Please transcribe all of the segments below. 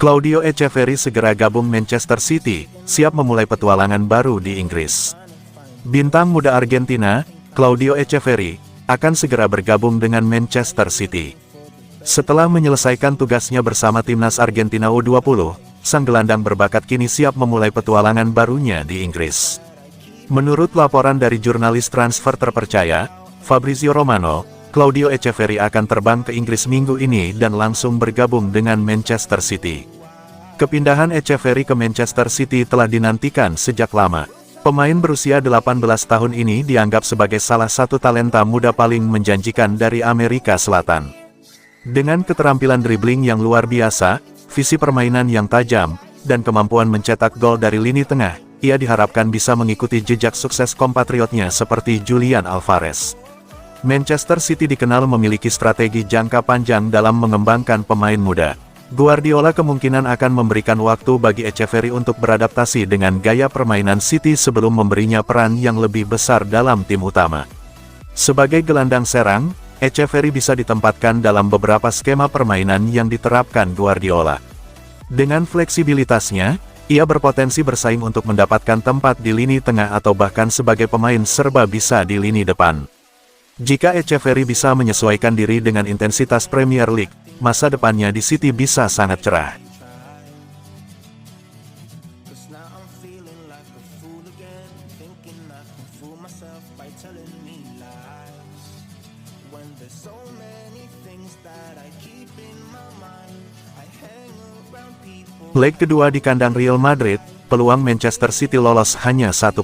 Claudio Echeverri segera gabung Manchester City, siap memulai petualangan baru di Inggris. Bintang muda Argentina, Claudio Echeverri, akan segera bergabung dengan Manchester City. Setelah menyelesaikan tugasnya bersama timnas Argentina U20, sang gelandang berbakat kini siap memulai petualangan barunya di Inggris. Menurut laporan dari jurnalis transfer terpercaya, Fabrizio Romano, Claudio Echeverri akan terbang ke Inggris minggu ini dan langsung bergabung dengan Manchester City. Kepindahan Echeverri ke Manchester City telah dinantikan sejak lama. Pemain berusia 18 tahun ini dianggap sebagai salah satu talenta muda paling menjanjikan dari Amerika Selatan. Dengan keterampilan dribbling yang luar biasa, visi permainan yang tajam, dan kemampuan mencetak gol dari lini tengah, ia diharapkan bisa mengikuti jejak sukses kompatriotnya seperti Julian Alvarez. Manchester City dikenal memiliki strategi jangka panjang dalam mengembangkan pemain muda. Guardiola kemungkinan akan memberikan waktu bagi Echeverri untuk beradaptasi dengan gaya permainan City sebelum memberinya peran yang lebih besar dalam tim utama. Sebagai gelandang serang, Echeverri bisa ditempatkan dalam beberapa skema permainan yang diterapkan Guardiola. Dengan fleksibilitasnya, ia berpotensi bersaing untuk mendapatkan tempat di lini tengah atau bahkan sebagai pemain serba bisa di lini depan. Jika Echeverri bisa menyesuaikan diri dengan intensitas Premier League, masa depannya di City bisa sangat cerah. Leg kedua di kandang Real Madrid, peluang Manchester City lolos hanya 1%.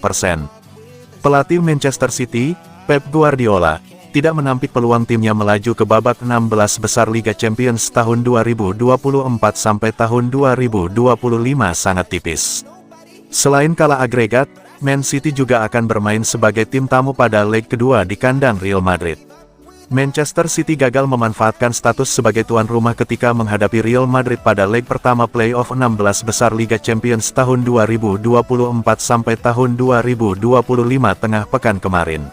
Pelatih Manchester City, Pep Guardiola, tidak menampik peluang timnya melaju ke babak 16 besar Liga Champions tahun 2024 sampai tahun 2025 sangat tipis. Selain kalah agregat, Man City juga akan bermain sebagai tim tamu pada leg kedua di kandang Real Madrid. Manchester City gagal memanfaatkan status sebagai tuan rumah ketika menghadapi Real Madrid pada leg pertama playoff 16 besar Liga Champions tahun 2024 sampai tahun 2025 tengah pekan kemarin.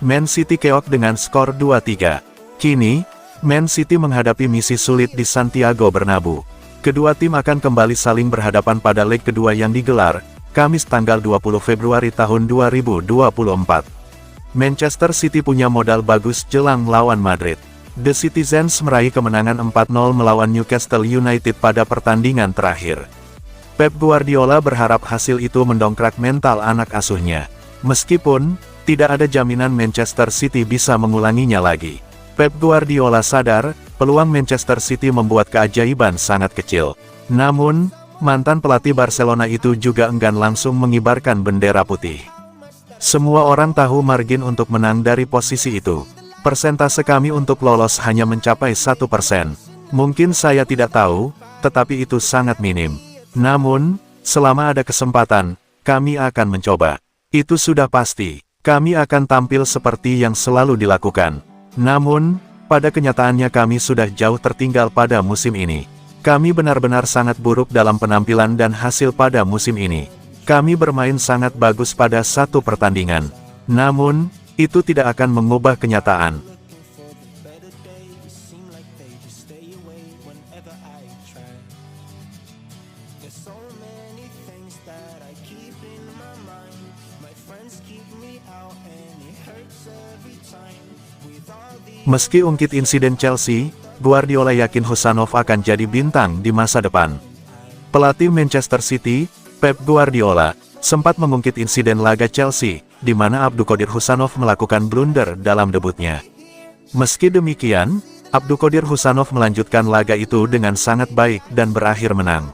Man City keok dengan skor 2-3. Kini, Man City menghadapi misi sulit di Santiago Bernabeu. Kedua tim akan kembali saling berhadapan pada leg kedua yang digelar, Kamis tanggal 20 Februari tahun 2024. Manchester City punya modal bagus jelang lawan Madrid. The Citizens meraih kemenangan 4-0 melawan Newcastle United pada pertandingan terakhir. Pep Guardiola berharap hasil itu mendongkrak mental anak asuhnya. Meskipun tidak ada jaminan Manchester City bisa mengulanginya lagi. Pep Guardiola sadar, peluang Manchester City membuat keajaiban sangat kecil. Namun, mantan pelatih Barcelona itu juga enggan langsung mengibarkan bendera putih. Semua orang tahu margin untuk menang dari posisi itu. Persentase kami untuk lolos hanya mencapai 1%. Mungkin saya tidak tahu, tetapi itu sangat minim. Namun, selama ada kesempatan, kami akan mencoba. Itu sudah pasti. Kami akan tampil seperti yang selalu dilakukan. Namun, pada kenyataannya kami sudah jauh tertinggal pada musim ini. Kami benar-benar sangat buruk dalam penampilan dan hasil pada musim ini. Kami bermain sangat bagus pada satu pertandingan. Namun, itu tidak akan mengubah kenyataan. Meski ungkit insiden Chelsea, Guardiola yakin Husanov akan jadi bintang di masa depan. Pelatih Manchester City, Pep Guardiola, sempat mengungkit insiden laga Chelsea, di mana Abdulkadir Husanov melakukan blunder dalam debutnya. Meski demikian, Abdulkadir Husanov melanjutkan laga itu dengan sangat baik dan berakhir menang.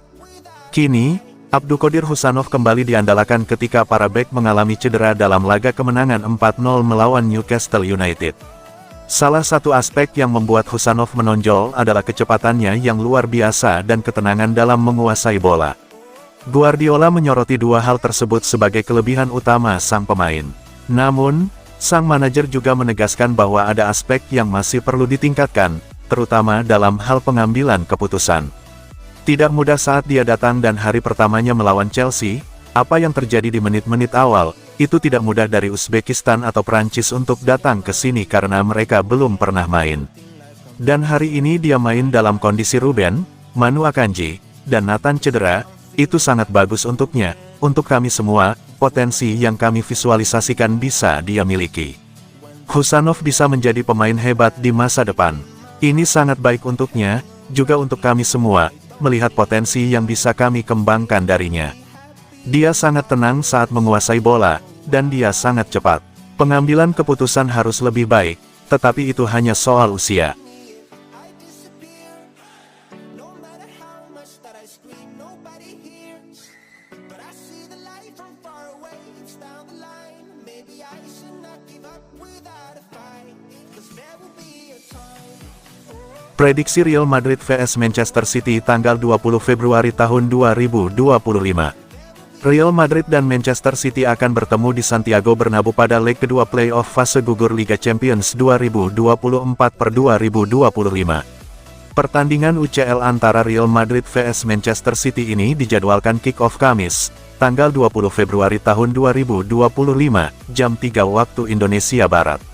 Kini, Abdulkadir Husanov kembali diandalkan ketika para bek mengalami cedera dalam laga kemenangan 4-0 melawan Newcastle United. Salah satu aspek yang membuat Husanov menonjol adalah kecepatannya yang luar biasa dan ketenangan dalam menguasai bola. Guardiola menyoroti dua hal tersebut sebagai kelebihan utama sang pemain. Namun, sang manajer juga menegaskan bahwa ada aspek yang masih perlu ditingkatkan, terutama dalam hal pengambilan keputusan. Tidak mudah saat dia datang dan hari pertamanya melawan Chelsea, apa yang terjadi di menit-menit awal, itu tidak mudah dari Uzbekistan atau Prancis untuk datang ke sini karena mereka belum pernah main. Dan hari ini dia main dalam kondisi Ruben, Manu Akanji, dan Nathan cedera, itu sangat bagus untuknya. Untuk kami semua, potensi yang kami visualisasikan bisa dia miliki. Husanov bisa menjadi pemain hebat di masa depan. Ini sangat baik untuknya, juga untuk kami semua, melihat potensi yang bisa kami kembangkan darinya. Dia sangat tenang saat menguasai bola, dan dia sangat cepat. Pengambilan keputusan harus lebih baik, tetapi itu hanya soal usia. Prediksi Real Madrid vs Manchester City tanggal 20 Februari tahun 2025. Real Madrid dan Manchester City akan bertemu di Santiago Bernabeu pada leg kedua playoff fase gugur Liga Champions 2024-2025. Pertandingan UCL antara Real Madrid vs Manchester City ini dijadwalkan kick-off Kamis, tanggal 20 Februari tahun 2025, jam 3 waktu Indonesia Barat.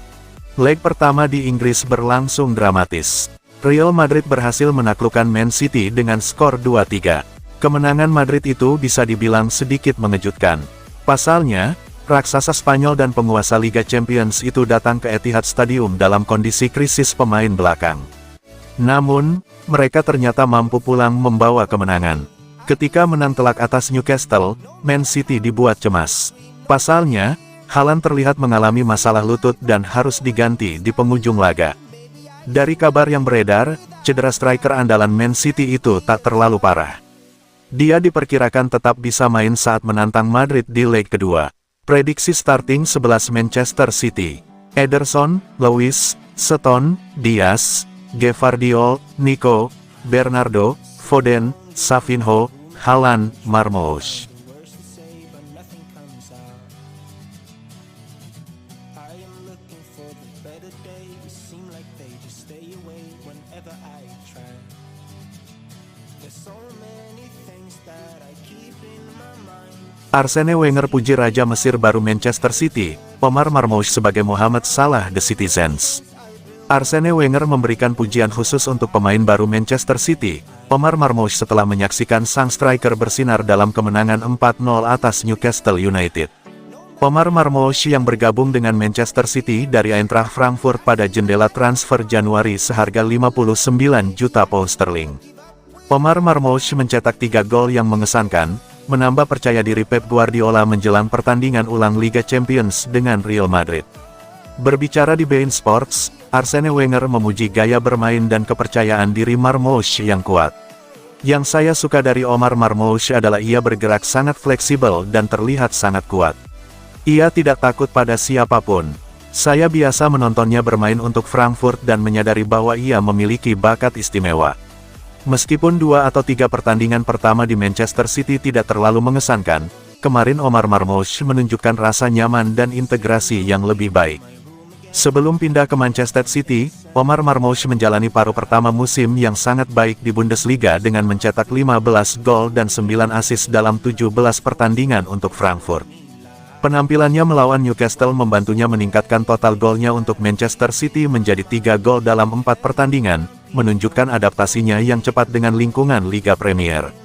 Leg pertama di Inggris berlangsung dramatis. Real Madrid berhasil menaklukkan Man City dengan skor 2-3. Kemenangan Madrid itu bisa dibilang sedikit mengejutkan. Pasalnya, raksasa Spanyol dan penguasa Liga Champions itu datang ke Etihad Stadium dalam kondisi krisis pemain belakang. Namun, mereka ternyata mampu pulang membawa kemenangan. Ketika menang telak atas Newcastle, Man City dibuat cemas. Pasalnya, Haaland terlihat mengalami masalah lutut dan harus diganti di penghujung laga. Dari kabar yang beredar, cedera striker andalan Man City itu tak terlalu parah. Dia diperkirakan tetap bisa main saat menantang Madrid di leg kedua. Prediksi starting 11 Manchester City: Ederson, Luiz, Stones, Diaz, Gvardiol, Nico, Bernardo, Foden, Savinho, Haaland, Marmoush. Arsene Wenger puji Raja Mesir baru Manchester City, Omar Marmoush sebagai Mohamed Salah The Citizens. Arsene Wenger memberikan pujian khusus untuk pemain baru Manchester City, Omar Marmoush setelah menyaksikan sang striker bersinar dalam kemenangan 4-0 atas Newcastle United. Omar Marmoush yang bergabung dengan Manchester City dari Eintracht Frankfurt pada jendela transfer Januari seharga 59 juta pound sterling. Omar Marmoush mencetak 3 gol yang mengesankan, menambah percaya diri Pep Guardiola menjelang pertandingan ulang Liga Champions dengan Real Madrid. Berbicara di beIN Sports, Arsene Wenger memuji gaya bermain dan kepercayaan diri Marmoush yang kuat. Yang saya suka dari Omar Marmoush adalah ia bergerak sangat fleksibel dan terlihat sangat kuat. Ia tidak takut pada siapapun. Saya biasa menontonnya bermain untuk Frankfurt dan menyadari bahwa ia memiliki bakat istimewa. Meskipun 2 atau 3 pertandingan pertama di Manchester City tidak terlalu mengesankan, kemarin Omar Marmoush menunjukkan rasa nyaman dan integrasi yang lebih baik. Sebelum pindah ke Manchester City, Omar Marmoush menjalani paruh pertama musim yang sangat baik di Bundesliga dengan mencetak 15 gol dan 9 assist dalam 17 pertandingan untuk Frankfurt. Penampilannya melawan Newcastle membantunya meningkatkan total golnya untuk Manchester City menjadi 3 gol dalam 4 pertandingan, menunjukkan adaptasinya yang cepat dengan lingkungan Liga Premier.